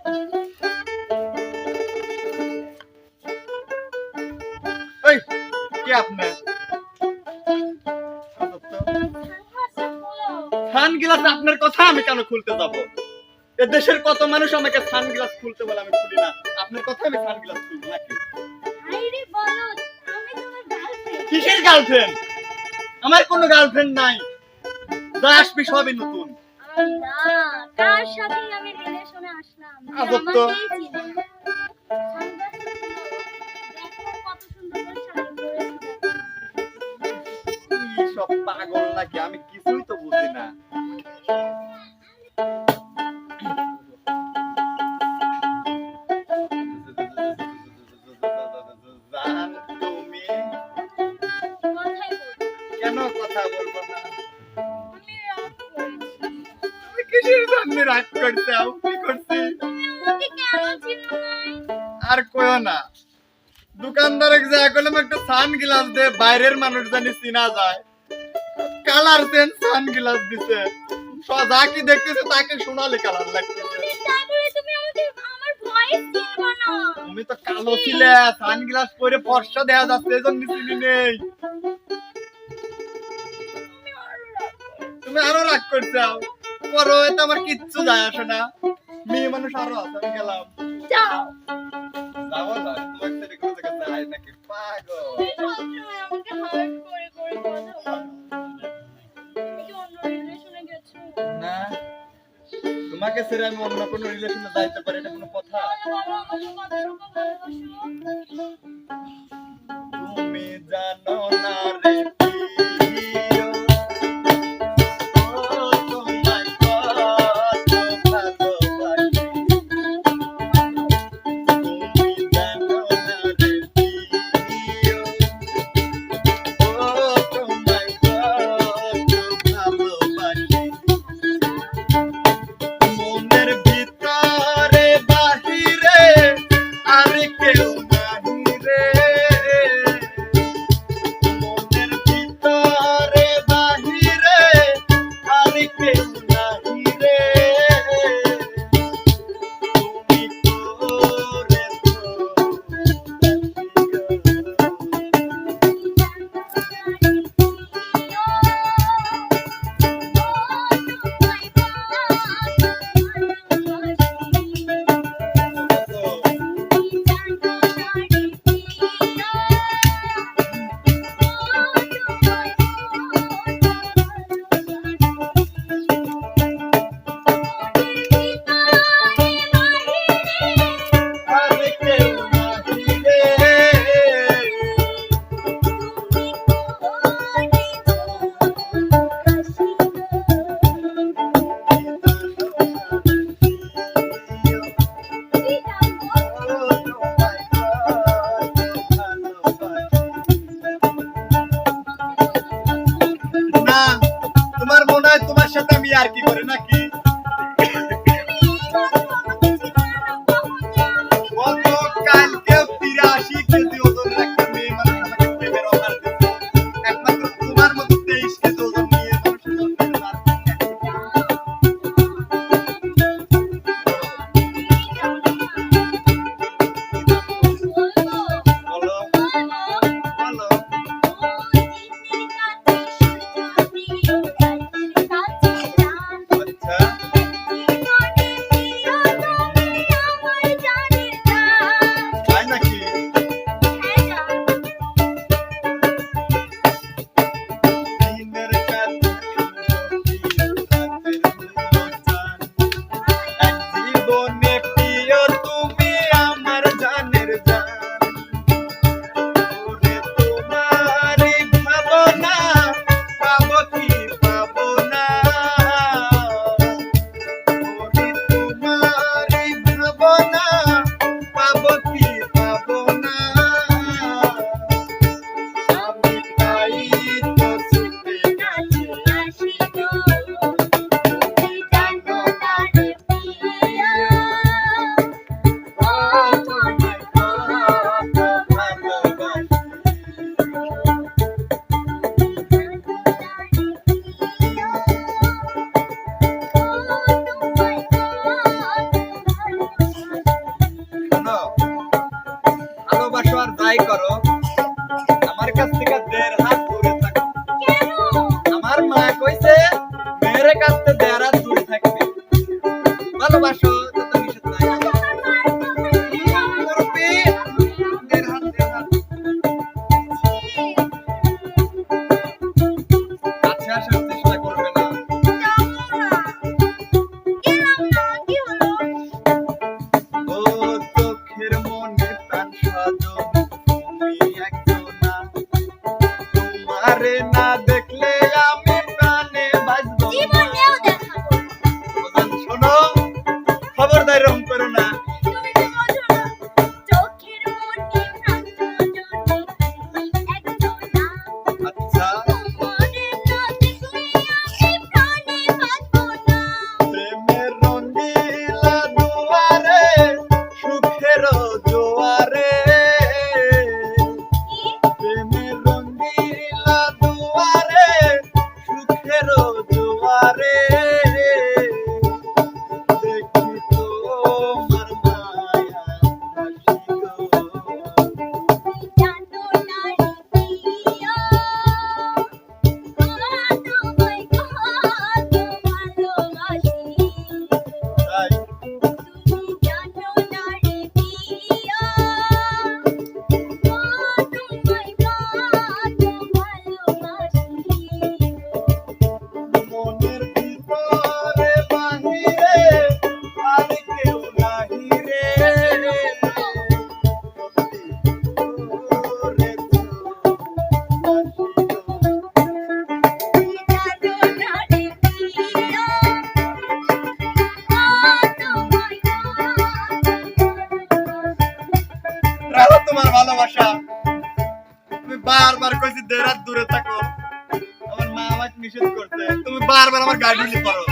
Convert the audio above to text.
এই কে আপনি? সানগ্লাস আপনার কথা আমি কেন খুলতে যাব? এ দেশের কত মানুষ আমাকে সানগ্লাস খুলতে বলে আমি খুলি না। আপনার কথা আমি সানগ্লাস খুলবো নাকি? আরে বলো, আমি তোমার গার্লফ্রেন্ড। কিসের গার্লফ্রেন্ড? আমার কোনো গার্লফ্রেন্ড নাই। যা আসবি সবই নতুন। আল্লাহ, কার সাথে আমি রিলেশনে আসলাম? আজব তো। আমাকেই চিনে না। সানগ্লাসটা খুলো, দেখো কত সুন্দর করে শাড়ি পরেছি। কি সব পাগল নাকি? আমি কিছুই তো বুঝি না। জান, তুমি কথাই বলবো। কেন কথা বলবো না? আমি রাগ করেছি। তুমি কিসের জন্য রাগ করছো? কি করছি? তুমি আমাকে কেন চিনো নাই? আর কইও না। দোকানদারে যা কইলাম একটা সানগ্লাস দে, বাইরের মানুষ জানি চিনা যায়। কালার দেন সানগ্লাস দিছে। যা কি দেখতেছে তাকে সোনালি কালার লাগতেছে। তারপরে তুমি আমাকে আমার ভয়েস চিনবা না। তুমি তো কালো ছিলে, সানগ্লাস পরে ফর্সা দেখা যাচ্ছে, এজন্য চিনি নেই। তুমি আরো রাগ করছো? করো, এতে আমার কিচ্ছু যায় আসে না। মেয়ে মানুষ আরো আছে, আমি গেলাম। যাও। যাবো না, তোমার ছেলে কোনো জায়গায় যায় নাকি? পাগল। তুমি সবসময় আমাকে হার্ট করে করে কথা বলো। তুমি কি অন্য রিলেশনে গেছো? না, তোমাকে ছেড়ে আমি অন্য কোনো রিলেশনে যাইতে পারি, এটা কোনো কথা? বলো, আমাকে কতটুকু ভালোবাসো? তুমি জানো না রে প্রিয়, ও তোমায় কত ভালোবাসি। তুমি জানো না রে প্রিয়, ও তোমায় কত ভালোবাসি। মনের ভিতরে বাহিরে আর কেউ নাহি রে। মনের তাই করো, আমার কাছ থেকে 1.5 হাত দূরে থাকো। কেন? আমার মা কইছে মেয়ের কাছ থেকে 1.5 হাত দূরে থাকবে। ভালোবাসো তো তো নিষেধ নাই। মুরব্বি, 1.5 হাত, 1.5 হাত। কাছে আসার চেষ্টা করবে না। ও চোখের মনে প্রাণ সাজন, তুমি একজনা। তোমারে না দেখলে আমি প্রাণে বাঁচবো না। বাজান শোনো, খবরদার এরকম করো না। আচ্ছা, প্রেমের রঙ্গিলা দুয়ারে, সুখের জোয়ারে। প্রেমের রঙ্গিলা দুয়ারে, সুখের জোয়ারে। দেখি তোমার মায়া হাসি গো। তাই মনের ভিতরে বাহিরে আর কেউ নাহি রে। ওরে রাখো তোমার ভালোবাসা। তুমি বারবার কইছি 1.5 হাত দূরে থাকো। আমার মা আমাকে নিষেধ করছে, তুমি বারবার আমার গাড়ি নিয়ে পড়ো।